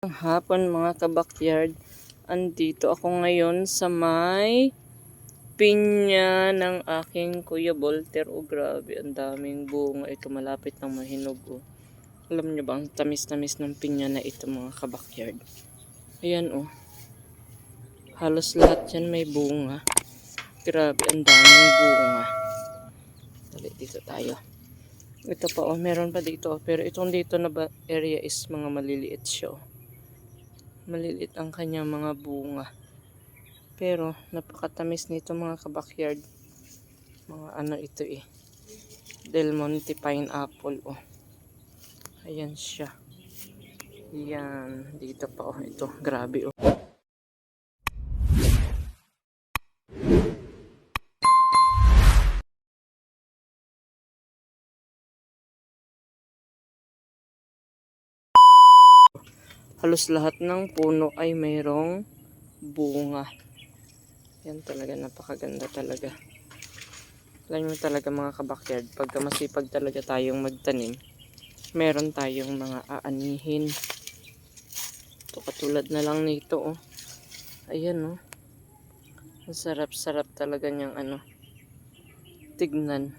Hapon mga kabakyard, andito ako ngayon sa may pinya ng aking Kuya Volter. Oh grabe, ang daming bunga ito, malapit ng mahinog. Oh. Alam niyo ba ang tamis-tamis ng pinya na ito mga kabakyard? Ayan oh, halos lahat yan may bunga. Grabe, ang daming bunga. Dali, dito tayo. Ito pa oh, meron pa dito. Pero itong dito na area is mga maliliit siya. Maliliit ang kanyang mga bunga. Pero napakatamis nito mga kabakyard. Mga ano ito eh. Del Monte pineapple oh. Ayan siya. Yan. Dito pa oh. Ito. Grabe oh. Halos lahat ng puno ay mayroong bunga. Yan talaga. Napakaganda talaga. Alam mo talaga mga kabakyard. Pagka masipag talaga tayong magtanim, meron tayong mga aanihin. Ito katulad na lang nito oh. Ayan oh. Ang sarap-sarap talaga niyang ano. Tignan.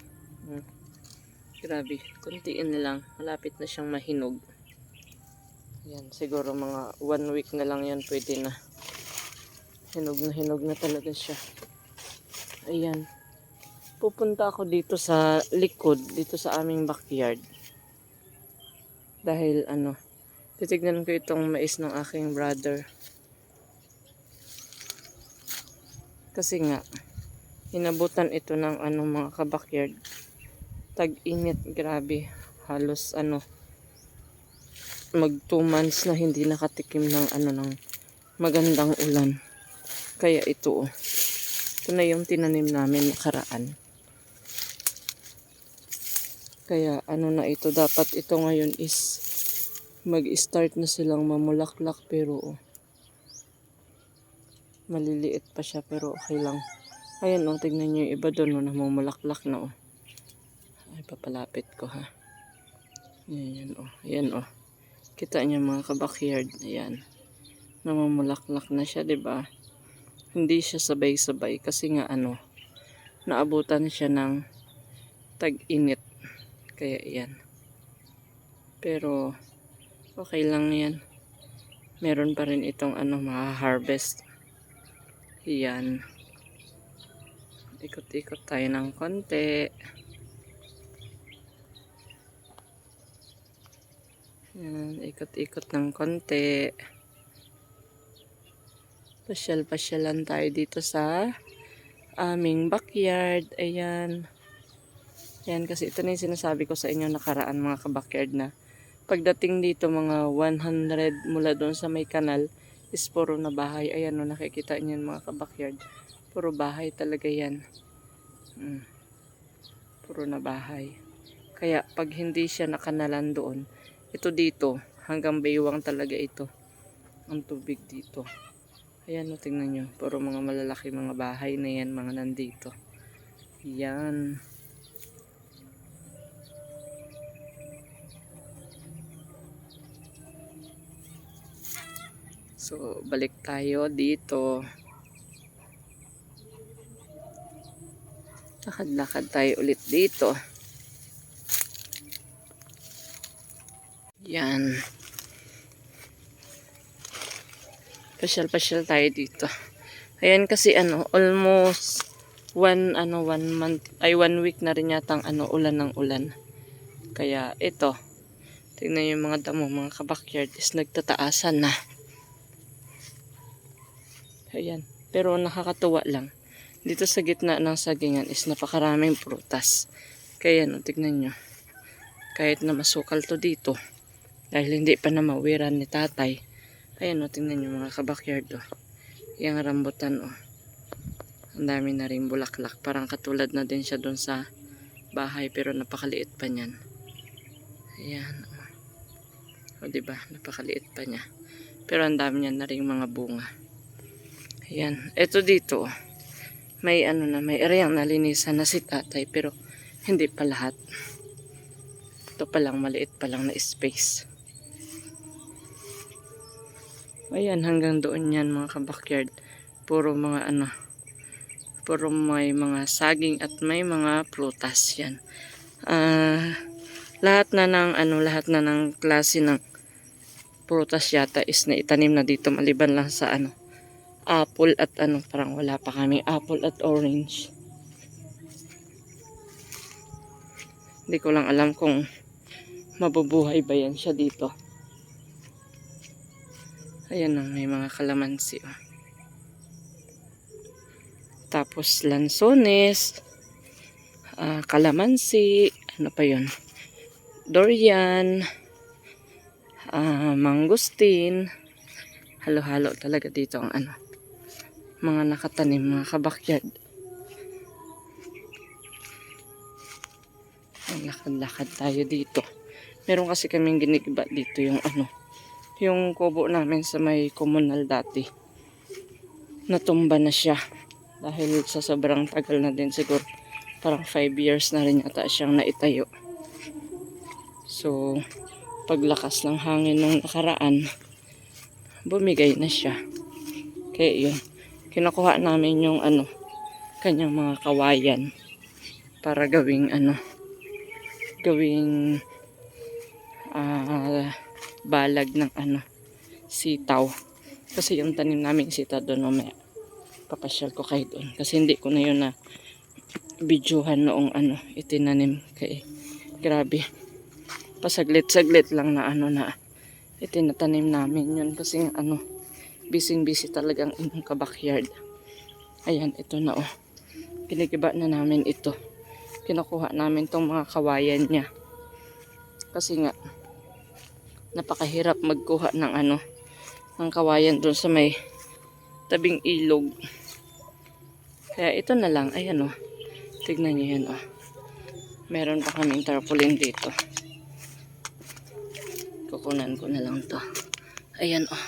Grabe. Kuntiin na lang. Malapit na siyang mahinog. Yan. Siguro mga 1 week na lang yan. Pwede na. Hinog na talaga siya. Ayan. Pupunta ako dito sa likod. Dito sa aming backyard. Dahil ano. Titignan ko itong mais ng aking brother. Kasi nga. Inabutan ito ng ano mga kabakyard. Tag-init. Grabe. Halos ano. Mag 2 months na hindi nakatikim ng ano ng magandang ulan. Kaya ito oh. Ito na yung tinanim namin nakaraan. Kaya ano na ito. Dapat ito ngayon is mag-start na silang mamulaklak. Pero oh. Maliliit pa siya pero okay lang. Ayan oh. Tignan nyo yung iba doon oh. Namumulaklak na oh. Ay papalapit ko ha. Ayan oh. Ayan oh. Kita niyo mga kabakyard. Ayan. Namumulaklak na siya, 'di ba? Hindi siya sabay-sabay kasi nga ano, naabutan siya ng tag-init. Kaya 'yan. Pero okay lang 'yan. Meron pa rin itong ano, ma-harvest. Ayan. Ikot-ikot tayo ng konti. Ayan, ikot-ikot ng konti. Pasyal-pasyalan tayo dito sa aming backyard. Ayan. Ayan, kasi ito na yung sinasabi ko sa inyo nakaraan mga kabakyard na pagdating dito mga 100 mula doon sa may kanal is puro na bahay. Ayan o, nakikita niyo mga kabakyard. Puro bahay talaga yan. Puro na bahay. Kaya pag hindi siya nakanalan doon, ito dito, hanggang baywang talaga ito. Ang tubig dito. Ayan o, tingnan nyo. Puro mga malalaki mga bahay na yan, mga nandito. Yan. So, balik tayo dito. Lakad-lakad tayo ulit dito. Yan. Pasyal-pasyal tayo dito. Ayan kasi ano, almost 1 month, ay 1 week na rin yatang ano, ulan ng ulan. Kaya ito, tingnan yung mga damo, mga kabakyard is nagtataasan na. Ayan. Pero nakakatuwa lang. Dito sa gitna ng sagingan is napakaraming prutas. Kaya no, tignan nyo. Kahit na masukal to dito. Dahil hindi pa na mawiran ni tatay. Ayan o, tingnan nyo mga kabakyard o. Yung rambutan o. Ang dami na rin bulaklak. Parang katulad na din siya dun sa bahay. Pero napakaliit pa niyan. Ayan o. O diba, napakaliit pa niya. Pero ang dami niya na rin mga bunga. Ayan. Ito dito o. May ano na, may areang nalinisan na si tatay. Pero hindi pa lahat. Ito pa lang, maliit pa lang na space. Ayan, hanggang doon yan mga kabakyard. Puro mga ano, puro may mga saging at may mga prutas yan. Lahat na ng ano, lahat na ng klase ng prutas yata is na itanim na dito maliban lang sa ano, apple at ano, parang wala pa kami apple at orange. Hindi ko lang alam kung mabubuhay ba yan siya dito. Ayan na, may mga kalamansi. Oh. Tapos lansones, kalamansi, ano pa yun? Durian, mangustin. Halo-halo talaga dito ang ano, mga nakatanim, mga kabakyard. Lakad-lakad tayo dito. Meron kasi kaming ginigiba dito yung ano, yung kubo namin sa may komunal dati. Natumba na siya dahil sa sobrang tagal na din, siguro parang 5 years na rin yata siyang naitayo. So paglakas ng hangin nung nakaraan, bumigay na siya. Kaya yun, kinukuha namin yung ano, kanyang mga kawayan para gawing ano, gawing balag ng ano, sitaw. Kasi yung tanim namin sitaw doon, mamaya papasyal ko kayo doon. Kasi hindi ko na yun na videohan noong ano, itinanim. Kaya grabe, pasaglit-saglit lang na ano na itinatanim namin yun. Kasi ano, busy talagang inyong kabakyard. Ayan, ito na oh. Ginigiba na namin ito. Kinukuha namin tong mga kawayan niya. Kasi nga, napakahirap magkuha ng ano, ng kawayan doon sa may tabing ilog. Kaya ito na lang, ayan oh. Tignan niyo yan oh. Meron pa kaming tarpaulin dito. Kukunan ko na lang to. Ayan oh.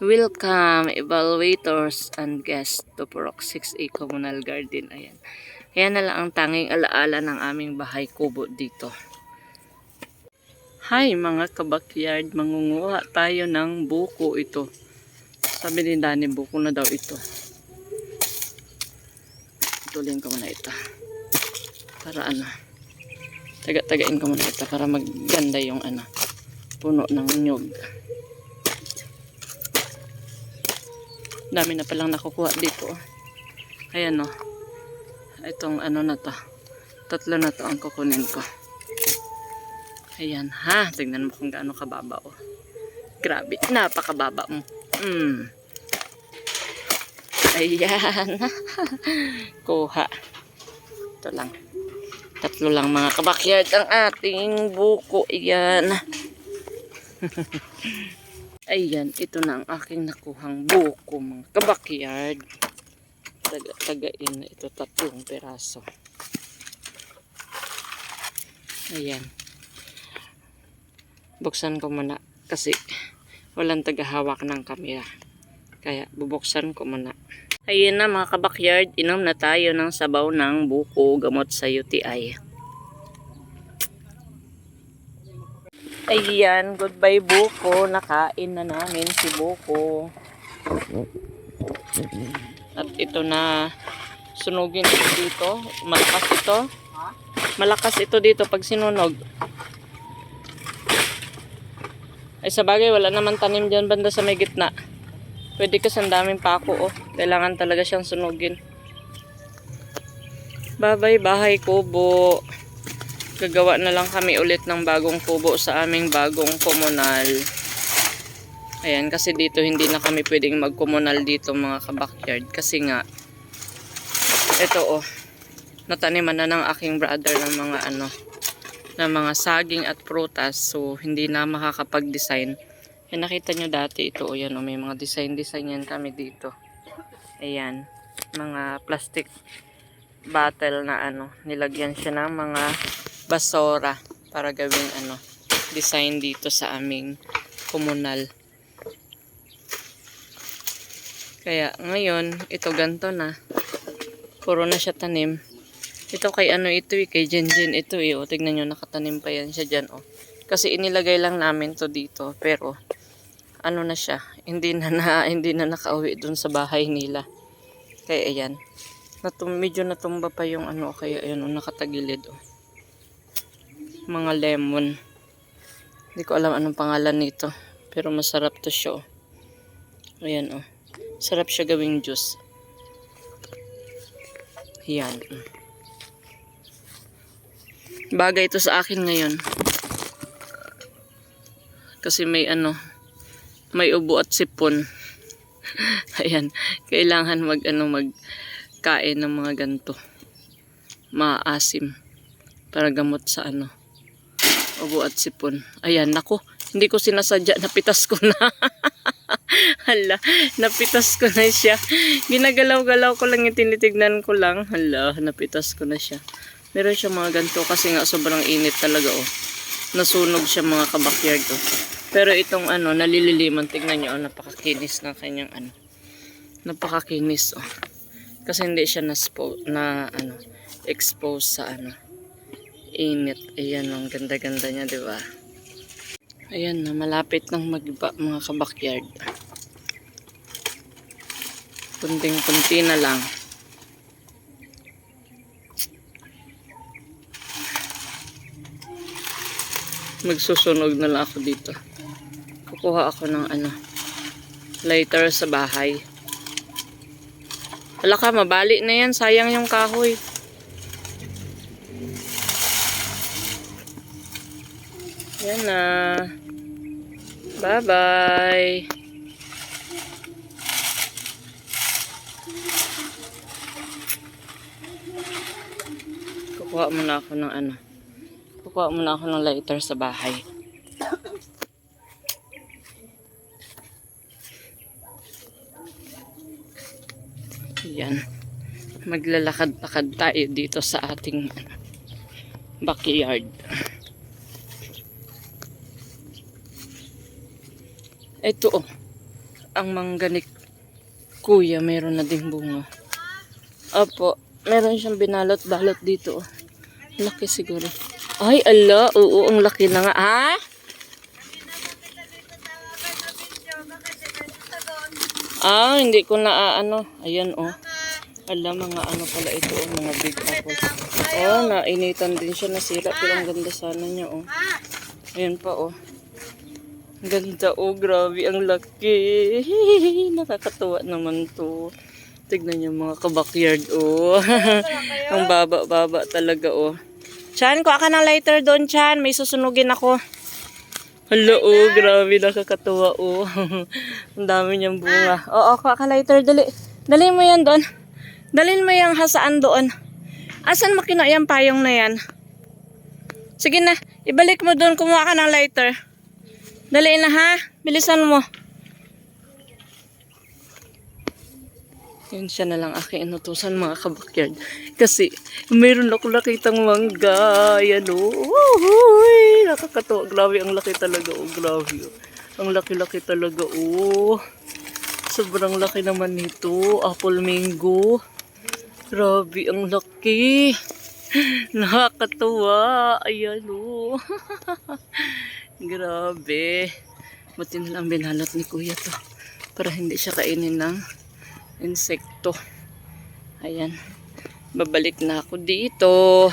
Welcome evaluators and guests to Purok 6A Communal Garden. Ayan. Ayan na lang ang tanging alaala ng aming bahay kubo dito. Hi mga kabakyard, mangunguha tayo ng buko ito. Sabi ni Dani, buko na daw ito. Tulin ko muna ito. Para ano, taga-tagain ko muna ito para magganda yung ano, puno ng nyug. Dami na palang nakukuha dito. Ayan o. Itong ano na to. 3 na to ang kukunin ko. Ayan ha. Tignan mo kung gaano kababa o. Grabe. Napakababa mo. Ayan. Kuha. Ito lang. 3 lang mga kabakyard ang ating buko. Ayan. Ayan. Ito na ang aking nakuhang buko mga kabakyard. Tagain na ito 3 peraso. Ayan. Buksan ko muna kasi walang tagahawak ng kamera. Kaya bubuksan ko muna. Ayan na mga kabakyard, inom na tayo ng sabaw ng buko gamot sa UTI. Ayan, goodbye buko. Nakain na namin si buko. At ito na, sunugin ito dito. Malakas ito. Malakas ito dito pag sinunog. Ay sa bagay, wala naman tanim dyan banda sa may gitna. Pwede kasi ang daming pako oh. Kailangan talaga siyang sunugin. Bye-bye bahay kubo. Gagawa na lang kami ulit ng bagong kubo sa aming bagong komunal. Ayan, kasi dito hindi na kami pwedeng magkomunal dito mga kabakyard. Kasi nga, ito oh, nataniman na ng aking brother ng mga ano, ng mga saging at prutas. So, hindi na makakapag-design. Yan, nakita nyo dati ito. O yan, o, may mga design yan kami dito. Ayan. Mga plastic bottle na ano. Nilagyan siya ng mga basura para gawing ano, design dito sa aming komunal. Kaya ngayon, ito ganto na. Puro na siya tanim. Ito kay ano ito kay Jenjen ito o. Tignan nyo, nakatanim pa yan siya dyan o. Kasi inilagay lang namin to dito. Pero, ano na siya, hindi na nakauwi dun sa bahay nila. Kaya ayan, medyo natumba pa yung ano, kaya ayan, nakatagilid. Oh. Mga lemon. Hindi ko alam anong pangalan nito, pero masarap to siya. Oh. Ayan, oh. Sarap siya gawing juice. Ayan. Bagay ito sa akin ngayon. Kasi may ano, may ubo at sipon. Ayan, kailangan magkain ng mga ganito. Maasim para gamot sa ano, ubo at sipon. Ayan, nako, hindi ko sinasadya, napitas ko na. Hala, napitas ko na siya. Ginagalaw-galaw ko lang, tinitignan ko lang. Hala, napitas ko na siya. Meron siya mga ganito kasi nga sobrang init talaga, oh. Nasunog siya mga kabakyard, oh. Pero itong ano, nalililiman, tignan nyo, oh, napakakinis ng kanyang ano. Napakakinis, oh. Kasi hindi siya expose sa ano, init. Ayan, ang ganda-ganda niya, di ba? Ayan na, malapit nang magiba mga kabakyard. Kunting-kunti na lang. Magsusunog na lang ako dito. Kukuha ako ng ano, lighter sa bahay. Wala ka, mabali na yan. Sayang yung kahoy. Yan na. Bye-bye. Kukuha muna ako ng ano. Kukuha muna ako ng lighter sa bahay. Yan. Maglalakad-lakad tayo dito sa ating backyard. Ito, oh. Ang mangga ni Kuya, meron na ding bunga. Opo, meron siyang binalot-balot dito, oh. Laki siguro. Ay, ala, oo, ang laki na nga. Ha? Ah, hindi ko na ano. Ayan, oh. Ala, mga ano pala ito, oh, mga big apple. Oh, nainitan din siya, nasira. Pero ang ganda sana niya, oh. Ayan pa, oh. Ganda, oh, grabe, ang laki. Nakakatuwa naman to. Tignan niyo mga kabakyard, oh. Ang baba-baba talaga, oh. Chan, kuha ka ng lighter doon, Chan. May susunugin ako. Hala, oh, grabe, nakakatuwa, oh. Ang dami niyang bunga. Oo, kuha ka lighter, dali. Dalhin mo yan doon. Dalhin mo yung hasaan doon. Asan makina yung payong na yan? Sige na, ibalik mo doon, kumuha ka ng lighter. Dali na, ha? Bilisan mo. Yun siya na lang aking inutusan mga kabakyard. Kasi mayroon ako nakitang mangga. Ayan, oh. Uy, nakakatawa. Grabe, ang laki talaga, oh. Grabe, oh. Ang laki-laki talaga, oh. Sobrang laki naman nito. Apple mango. Grabe, ang laki. Nakakatawa. Ayan, oh. Grabe. Buti na lang binalot ni Kuya to. Para hindi siya kainin ng insekto. Ayan. Babalik na ako dito.